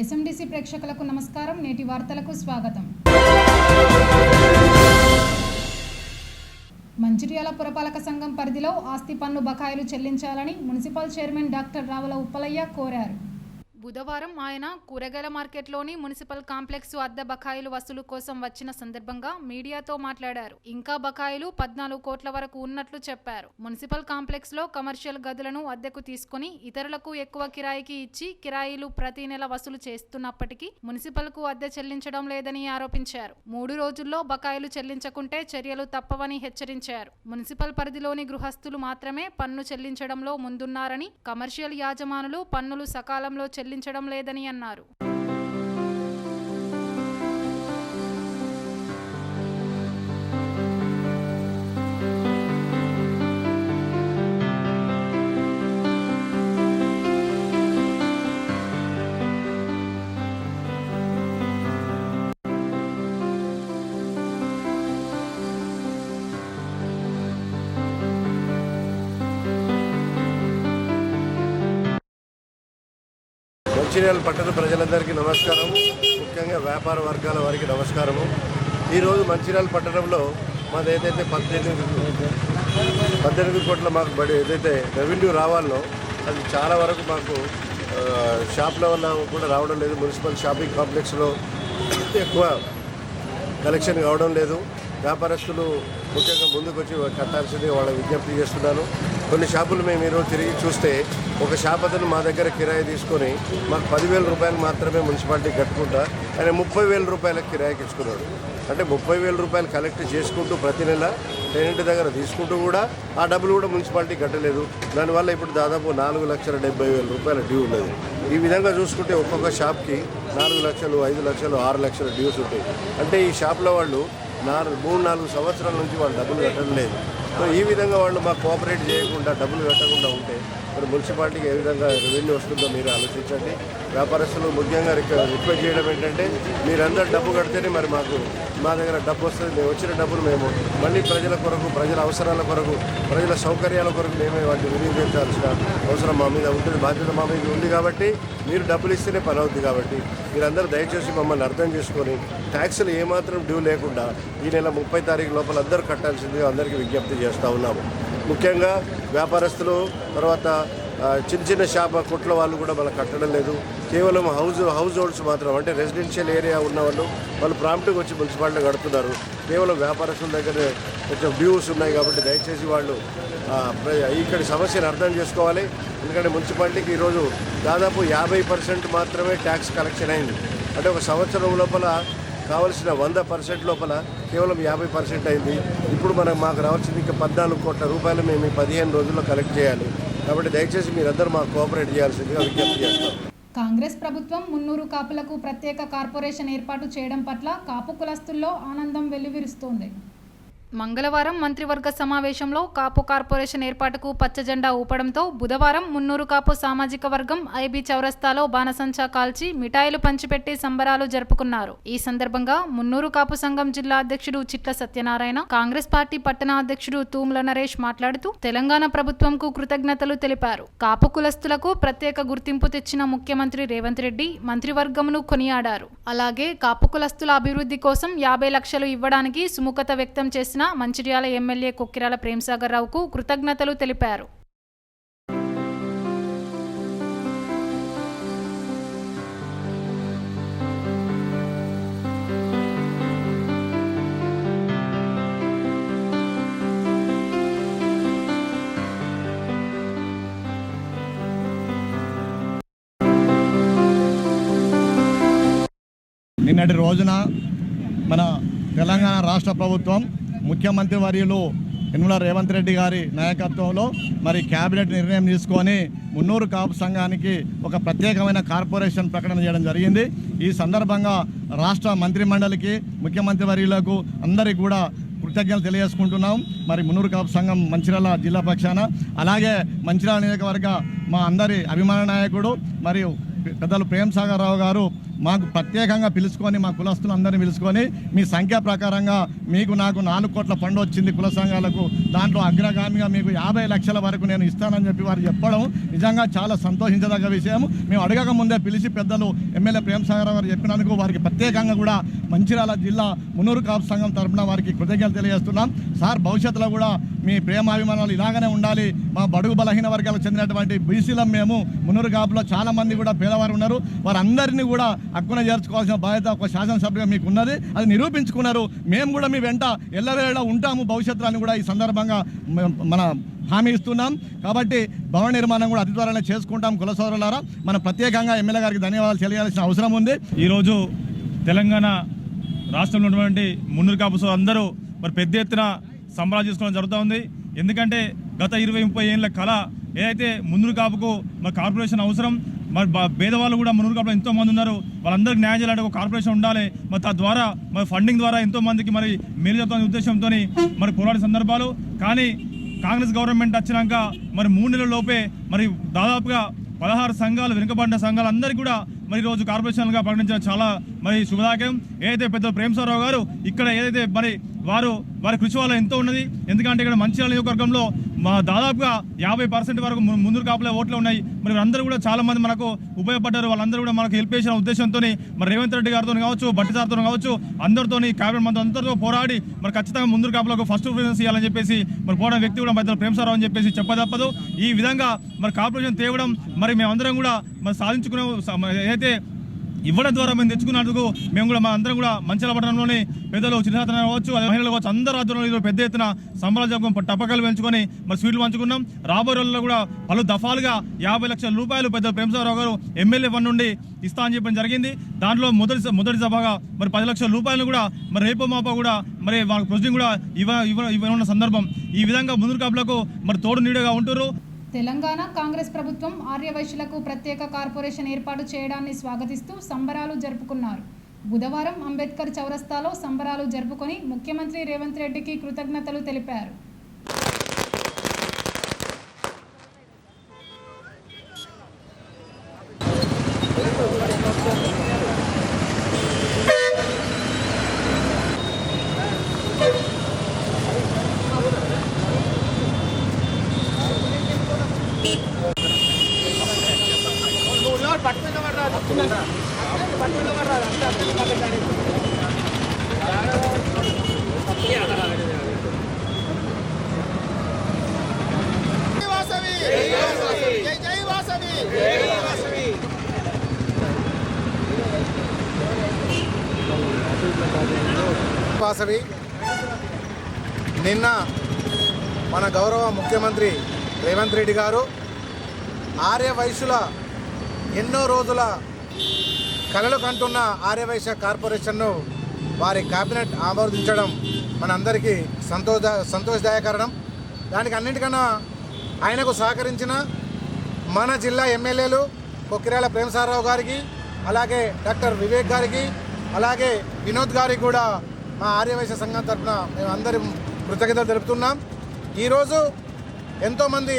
ఎస్ఎండిసి ప్రేక్షకులకు నమస్కారం. నేటి వార్తలకు స్వాగతం. మంచిర్యాల పురపాలక సంఘం పరిధిలో ఆస్తి పన్ను బకాయిలు చెల్లించాలని municipal chairman doctor Ravula Uppalaiah కోరారు. బుధవారం ఆయన కూరగాయల మార్కెట్లోని మున్సిపల్ కాంప్లెక్స్ అద్దె బకాయిలు వసూలు కోసం వచ్చిన సందర్భంగా మీడియాతో మాట్లాడారు. ఇంకా బకాయిలు 14 కోట్ల వరకు ఉన్నట్లు చెప్పారు. మున్సిపల్ కాంప్లెక్స్ లో కమర్షియల్ గదులను అద్దెకు తీసుకుని ఇతరులకు ఎక్కువ కిరాయికి ఇచ్చి కిరాయిలు ప్రతి నెల వసూలు చేస్తున్నప్పటికీ మున్సిపల్ కు అద్దె చెల్లించడం లేదని ఆరోపించారు. 3 రోజుల్లో బకాయిలు చెల్లించకుంటే చర్యలు తప్పవని హెచ్చరించారు. మున్సిపల్ పరిధిలోని గృహస్థులు మాత్రమే పన్ను చెల్లించడంలో ముందున్నారని, కమర్షియల్ యాజమానులు పన్నులు సకాలంలో చెల్లించడం లేదని అన్నారు. మంచిర్యాల పట్టణ ప్రజలందరికీ నమస్కారం. ముఖ్యంగా వ్యాపార వర్గాల వారికి నమస్కారము. ఈరోజు మంచిర్యాల పట్టణంలో మాది ఏదైతే 18 కోట్ల మాకు ఏదైతే రెవెన్యూ రావాలో అది చాలా వరకు మాకు షాప్ల వల్ల కూడా రావడం లేదు. మున్సిపల్ షాపింగ్ కాంప్లెక్స్లో ఎక్కువ కలెక్షన్ కావడం లేదు. వ్యాపారస్తులు ముఖ్యంగా ముందుకు వచ్చి కట్టాల్సింది వాళ్ళ విజ్ఞప్తి చేస్తున్నాను. కొన్ని షాపులు మేము ఈరోజు తిరిగి చూస్తే ఒక షాప్ అతను మా దగ్గర కిరాయి తీసుకొని మాకు 10,000 రూపాయలు మాత్రమే మున్సిపాలిటీ కట్టుకుంటా ఆయన 30,000 రూపాయలకు కిరాయికి ఇచ్చుకున్నాడు. అంటే 30,000 రూపాయలు కలెక్ట్ చేసుకుంటూ ప్రతి నెల టెనెంట్ దగ్గర తీసుకుంటూ కూడా ఆ డబ్బులు కూడా మున్సిపాలిటీ కట్టలేదు. దానివల్ల ఇప్పుడు దాదాపు 4,70,000 రూపాయల డ్యూ ఉన్నది. ఈ విధంగా చూసుకుంటే ఒక్కొక్క షాప్కి 4 లక్షలు, 5 లక్షలు, 6 లక్షల డ్యూస్ ఉంటాయి. అంటే ఈ షాప్లో వాళ్ళు 3-4 సంవత్సరాల నుంచి వాళ్ళు డబ్బులు కట్టడం లేదు. సో ఈ విధంగా వాళ్ళు మాకు కోఆపరేట్ చేయకుండా డబ్బులు కట్టకుండా ఉంటే మరి మున్సిపాలిటీకి ఏ విధంగా రెవెన్యూ వస్తుందో మీరు ఆలోచించండి. వ్యాపారస్తులు ముఖ్యంగా రిక్వెస్ట్ చేయడం ఏంటంటే మీరందరూ డబ్బు కడితేనే మరి మా దగ్గర డబ్బు వస్తుంది. మేము వచ్చిన డబ్బులు మేము మళ్ళీ ప్రజల కొరకు, ప్రజల అవసరాల కొరకు, ప్రజల సౌకర్యాల కొరకు మేమే వాటిని వినియోగించాల్సిన అవసరం మా మీద ఉంటుంది, బాధ్యత మా మీద ఉంది. కాబట్టి మీరు డబ్బులు ఇస్తేనే పని అవుతుంది. కాబట్టి మీరందరూ దయచేసి మమ్మల్ని అర్థం చేసుకొని ట్యాక్సులు ఏమాత్రం డ్యూ లేకుండా ఈ నెల 30 తారీఖు లోపల అందరూ కట్టాల్సిందిగా అందరికీ విజ్ఞప్తి చేస్తూ ఉన్నాము. ముఖ్యంగా వ్యాపారస్తులు, తర్వాత చిన్న షాప్ కొట్ల వాళ్ళు కూడా మనకు కట్టడం లేదు. కేవలం హౌస్ హోల్డ్స్ మాత్రం, అంటే రెసిడెన్షియల్ ఏరియా ఉన్న వాళ్ళు ప్రాంప్ట్గా వచ్చి మున్సిపాలిటీ కడుతున్నారు. కేవలం వ్యాపారస్తుల దగ్గర కొంచెం డ్యూస్ ఉన్నాయి. కాబట్టి దయచేసి వాళ్ళు ఇక్కడి సమస్యను అర్థం చేసుకోవాలి. ఎందుకంటే మున్సిపాలిటీకి ఈరోజు దాదాపు 50% మాత్రమే ట్యాక్స్ కలెక్షన్ అయింది. అంటే ఒక సంవత్సరం లోపల కావలసిన 100% లోపల కేవలం 50% అయింది. ఇప్పుడు మాకు రావాల్సింది ఇంకా 14 కోట్ల రూపాయలు మేము 15 రోజుల్లో కలెక్ట్ చేయాలి. కాబట్టి దయచేసి మీరందరూ మాకు కోఆపరేట్ చేయాల్సిందిగా విజ్ఞప్తి చేస్తాం. కాంగ్రెస్ ప్రభుత్వం 300 కాపులకు ప్రత్యేక కార్పొరేషన్ ఏర్పాటు చేయడం పట్ల కాపు కులస్తుల్లో ఆనందం వెల్లివిరుస్తోంది. మంగళవారం మంత్రివర్గ సమావేశంలో కాపు కార్పొరేషన్ ఏర్పాటుకు పచ్చజెండా ఊపడంతో బుధవారం 300 కాపు సామాజిక వర్గం ఐబీ చౌరస్తాలో బాణసంచా కాల్చి మిఠాయిలు పంచిపెట్టి సంబరాలు జరుపుకున్నారు. ఈ సందర్భంగా 300 కాపు సంఘం జిల్లా అధ్యక్షుడు చిట్ల సత్యనారాయణ, కాంగ్రెస్ పార్టీ పట్టణ అధ్యక్షుడు తూముల నరేష్ మాట్లాడుతూ తెలంగాణ ప్రభుత్వంకు కృతజ్ఞతలు తెలిపారు. కాపు కులస్తులకు ప్రత్యేక గుర్తింపు తెచ్చిన ముఖ్యమంత్రి రేవంత్ రెడ్డి మంత్రివర్గంను కొనియాడారు. అలాగే కాపు కులస్తుల అభివృద్ధి కోసం 50 లక్షలు ఇవ్వడానికి సుముఖత వ్యక్తం చేసిన మంచిర్యాల ఎమ్మెల్యే కొక్కిరాల ప్రేమ్సాగర్ రావుకు కృతజ్ఞతలు తెలిపారు. నిన్నటి రోజున మన తెలంగాణ రాష్ట్ర ప్రభుత్వం ముఖ్యమంత్రి వర్యులు యనమల రేవంత్ రెడ్డి గారి నాయకత్వంలో మరి క్యాబినెట్ నిర్ణయం తీసుకొని 300 కాపు సంఘానికి ఒక ప్రత్యేకమైన కార్పొరేషన్ ప్రకటన చేయడం జరిగింది. ఈ సందర్భంగా రాష్ట్ర మంత్రి మండలికి, ముఖ్యమంత్రి వర్యులకు అందరికీ కూడా కృతజ్ఞతలు తెలియజేసుకుంటున్నాం. మరి 300 కాపు సంఘం మంచిర్యాల జిల్లా పక్షాన, అలాగే మంచిర్యాల నియోజకవర్గ మా అందరి అభిమాన నాయకుడు మరియు పెద్దలు ప్రేమ్సాగర్ రావు గారు మాకు ప్రత్యేకంగా పిలుచుకొని మా కులస్తులందరినీ పిలుచుకొని మీ సంఖ్య ప్రకారంగా మీకు నాకు 4 కోట్ల ఫండ్ వచ్చింది కుల సంఘాలకు, దాంట్లో అగ్రగామిగా మీకు 50 లక్షల వరకు నేను ఇస్తానని చెప్పి వారు చెప్పడం నిజంగా చాలా సంతోషించదగ్గ విషయం. మేము అడగక ముందే పిలిచి పెద్దలు ఎమ్మెల్యే ప్రేమసాగర్ గారు చెప్పినందుకు వారికి ప్రత్యేకంగా కూడా మంచిర్యాల జిల్లా మున్నూరు కాపు సంఘం తరఫున వారికి కృతజ్ఞతలు తెలియజేస్తున్నాం. సార్ భవిష్యత్తులో కూడా మీ ప్రేమాభిమానాలు ఇలాగనే ఉండాలి. మా బడుగు బలహీన వర్గాలకు చెందినటువంటి బీసీలం మేము మున్నూరు కాపులో చాలామంది కూడా పేదవారు ఉన్నారు, వారందరినీ కూడా హక్కున చేర్చుకోవాల్సిన బాధ్యత ఒక శాసనసభ్యుగా మీకు ఉన్నది, అది నిరూపించుకున్నారు. మేము కూడా మీ వెంట ఎల్లవేళ ఉంటాము భవిష్యత్తులో కూడా ఈ సందర్భంగా మన హామీ ఇస్తున్నాం. కాబట్టి భవన నిర్మాణం కూడా అతి త్వరలో చేసుకుంటాం. కుల సోదరులారా, మనం ప్రత్యేకంగా ఎమ్మెల్యే గారికి ధన్యవాదాలు తెలియాల్సిన అవసరం ఉంది. ఈరోజు తెలంగాణ రాష్ట్రంలో ఉన్నటువంటి మున్నూరు కాపు అందరూ మరి పెద్ద ఎత్తున సంబరాలు చేసుకోవడం జరుగుతూ ఉంది. ఎందుకంటే గత 20-30 ఏళ్ళ కళ ఏదైతే మున్నూరు కాపుకు మరి కార్పొరేషన్ అవసరం, మరి పేదవాళ్ళు కూడా మున్నూరు కాపులో ఎంతో మంది ఉన్నారు, వాళ్ళందరికీ న్యాయం చేయాలంటే ఒక కార్పొరేషన్ ఉండాలి. మరి తద్వారా మరి ఫండింగ్ ద్వారా ఎంతో మందికి మరి మేలు జరుగుతున్న ఉద్దేశంతో మరి పోరాడే సందర్భాలు. కానీ కాంగ్రెస్ గవర్నమెంట్ వచ్చినాక మరి 3 నెలల లోపే మరి దాదాపుగా 16 సంఘాలు, వెనుకబడిన సంఘాలు అందరికీ కూడా మరి ఈరోజు కార్పొరేషన్గా ప్రకటించడం చాలా మరి శుభదాయకం. ఏదైతే పెద్ద ప్రేమసాగర్ గారు ఇక్కడ ఏదైతే మరి వారి కృషి వల్ల ఎంతో ఉన్నది. ఎందుకంటే ఇక్కడ మంచిర్యాల నియోజకవర్గంలో దాదాపుగా 50% వరకు మున్నూరు కాపుల ఓట్లు ఉన్నాయి. మరి అందరూ కూడా చాలా మంది మనకు ఉపయోగపడ్డారు. వాళ్ళందరూ కూడా మనకు హెల్ప్ చేసిన ఉద్దేశంతో మరి రేవంత్ రెడ్డి గారితో కావచ్చు, బట్టి సార్తో కావచ్చు, అందరితో క్యాబినెట్ మంత్రి అందరితో పోరాడి మరి ఖచ్చితంగా మున్నూరు కాపులకు ఫస్ట్ ప్రిఫరెన్స్ ఇవ్వాలని చెప్పేసి మరి పోవడం వ్యక్తి కూడా మధ్యలో ప్రేమసాగర్ అని చెప్పేసి చెప్పదప్పదు. ఈ విధంగా మరి కార్పొరేషన్ తేవడం మరి మేమందరం కూడా మరి సాధించుకునే ఏదైతే ఇవ్వడం ద్వారా మేము తెచ్చుకున్నందుకు మేము కూడా మా అందరం కూడా మంచిర్యాల పట్టణంలోని పెద్దలు చిన్నతనం కావచ్చు, మహిళలు కావచ్చు, అందరూ ఆధ్వర్యంలో పెద్ద ఎత్తున సంబరాలు జరుపుకొని టపకాలు పెంచుకొని మరి స్వీట్లు పంచుకున్నాం. రాబోయే రోజుల్లో కూడా పలు దఫాలుగా 50 లక్షల రూపాయలు పెద్ద ప్రేమసాగర్ గారు ఎమ్మెల్యే ఫండ్ నుండి ఇస్తా అని చెప్పడం జరిగింది. దాంట్లో మొదటి సభగా మరి 10 లక్షల రూపాయలు కూడా మరి రేపో మాపో కూడా మరి వాళ్ళ ప్రొసీడింగ్ కూడా ఇవ్వనున్న సందర్భం. ఈ విధంగా మున్నూరు కాపులకు మరి తోడు నీడగా ఉంటున్నారు. తెలంగాణ కాంగ్రెస్ ప్రభుత్వం ఆర్యవైశ్యులకు ప్రత్యేక కార్పొరేషన్ ఏర్పాటు చేయడాన్ని స్వాగతిస్తూ సంబరాలు జరుపుకున్నారు. బుధవారం అంబేద్కర్ చౌరస్తాలో సంబరాలు జరుపుకొని ముఖ్యమంత్రి రేవంత్ రెడ్డికి కృతజ్ఞతలు తెలిపారు. వాసవి నిన్న మన గౌరవ ముఖ్యమంత్రి రేవంత్ రెడ్డి గారు ఆర్యవైశ్యుల ఎన్నో రోజుల కలలు కంటున్న ఆర్యవైశ్య కార్పొరేషన్ను వారి కేబినెట్ ఆమోదించడం మనందరికీ సంతోషదాయకరణం. దానికి అన్నిటికన్నా ఆయనకు సహకరించిన మన జిల్లా ఎమ్మెల్యేలు కొక్కిరాల ప్రేమసాగర్ గారికి, అలాగే డాక్టర్ వివేక్ గారికి, అలాగే వినోద్ గారికి కూడా మా ఆర్యవైశ్య సంఘం తరఫున మేము అందరం కృతజ్ఞతలు తెలుపుతున్నాం. ఈరోజు ఎంతోమంది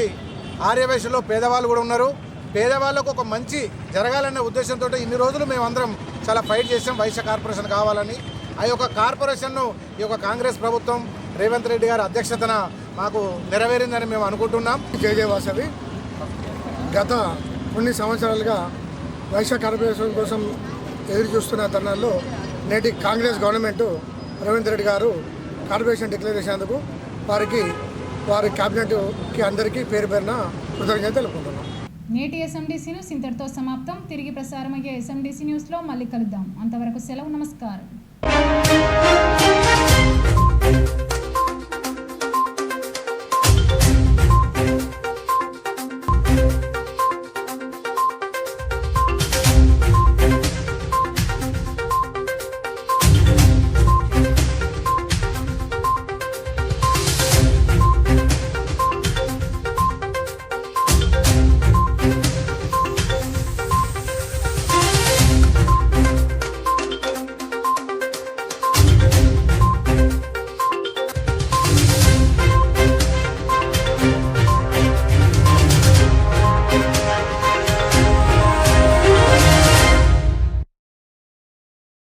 ఆర్యవైశ్యులో పేదవాళ్ళు కూడా ఉన్నారు. పేదవాళ్ళకు ఒక మంచి జరగాలనే ఉద్దేశంతో ఇన్ని రోజులు మేమందరం చాలా ఫైట్ చేసాం వైశ్య కార్పొరేషన్ కావాలని. ఆ యొక్క కార్పొరేషన్ను ఈ యొక్క కాంగ్రెస్ ప్రభుత్వం రేవంత్ రెడ్డి గారి అధ్యక్షతన మాకు నెరవేరిందని మేము అనుకుంటున్నాం. జై వాసవి గత కొన్ని సంవత్సరాలుగా వైశ్య కార్పొరేషన్ కోసం ఎదురు చూస్తున్న తరుణంలో నేటి కాంగ్రెస్ గవర్నమెంట్ రేవంత్ రెడ్డి గారు కార్పొరేషన్ డిక్లేర్ చేసేందుకు వారి క్యాబినెట్కి అందరికీ పేరు పేరున కృతజ్ఞత తెలుపుకుంటున్నాం. నేటి ఎస్ఎండిసి న్యూస్ ఇంతటితో సమాప్తం. తిరిగి ప్రసారమయ్యే ఎస్ఎండిసి న్యూస్లో మళ్ళీ కలుద్దాం. అంతవరకు సెలవు. నమస్కారం.